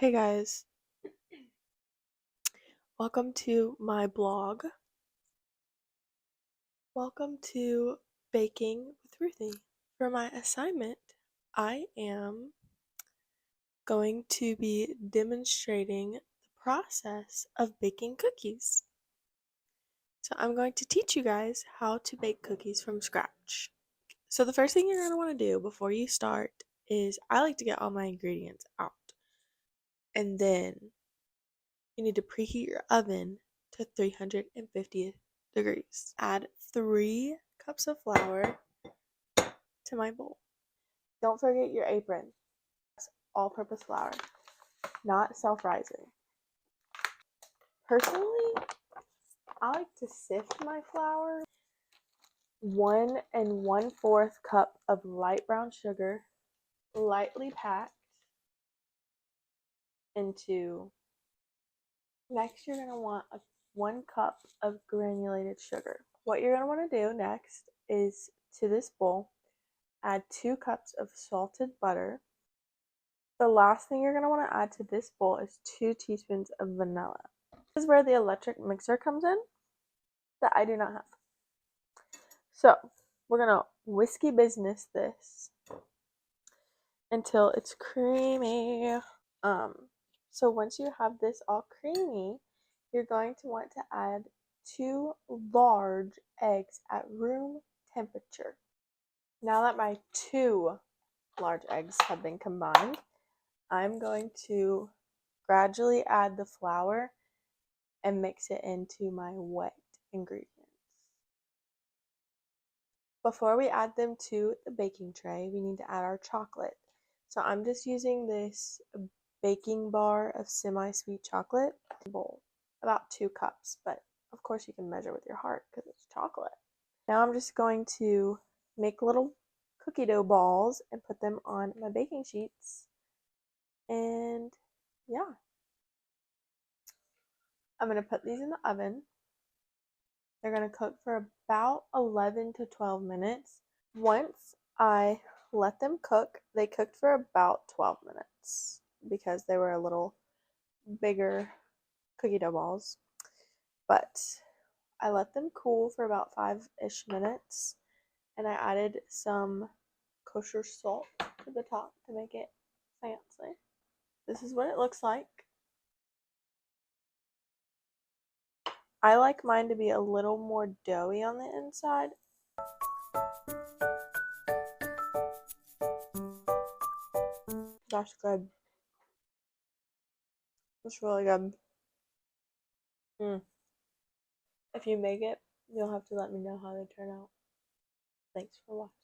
Hey guys, welcome to my blog. Welcome to Baking with Ruthie. For my assignment, I am going to be demonstrating the process of baking cookies. So I'm going to teach you guys how to bake cookies from scratch. So the first thing you're going to want to do before you start is I like to get all my ingredients out. And then you need to preheat your oven to 350 degrees. Add 3 cups of flour to my bowl. Don't forget your apron. It's all-purpose flour, not self-rising. Personally, I like to sift my flour. 1 1/4 cup of light brown sugar, lightly packed into. Next, you're going to want 1 cup of granulated sugar. What you're going to want to do next is to this bowl, add 2 cups of salted butter. The last thing you're going to want to add to this bowl is 2 teaspoons of vanilla. This is where the electric mixer comes in that I do not have. So we're going to whiskey business this until it's creamy. So once you have this all creamy, you're going to want to add 2 large eggs at room temperature. Now that my 2 large eggs have been combined, I'm going to gradually add the flour and mix it into my wet ingredients. Before we add them to the baking tray, we need to add our chocolate. So I'm just using this baking bar of semi-sweet chocolate bowl, about 2 cups, but of course you can measure with your heart because it's chocolate. Now I'm just going to make little cookie dough balls and put them on my baking sheets. And yeah, I'm going to put these in the oven. They're going to cook for about 11 to 12 minutes. Once I let them cook, they cooked for about 12 minutes because they were a little bigger cookie dough balls. But I let them cool for about 5-ish minutes, and I added some kosher salt to the top to make it fancy. This is what it looks like. I like mine to be a little more doughy on the inside. That's good. It's really good. If you make it, you'll have to let me know how they turn out. Thanks for watching.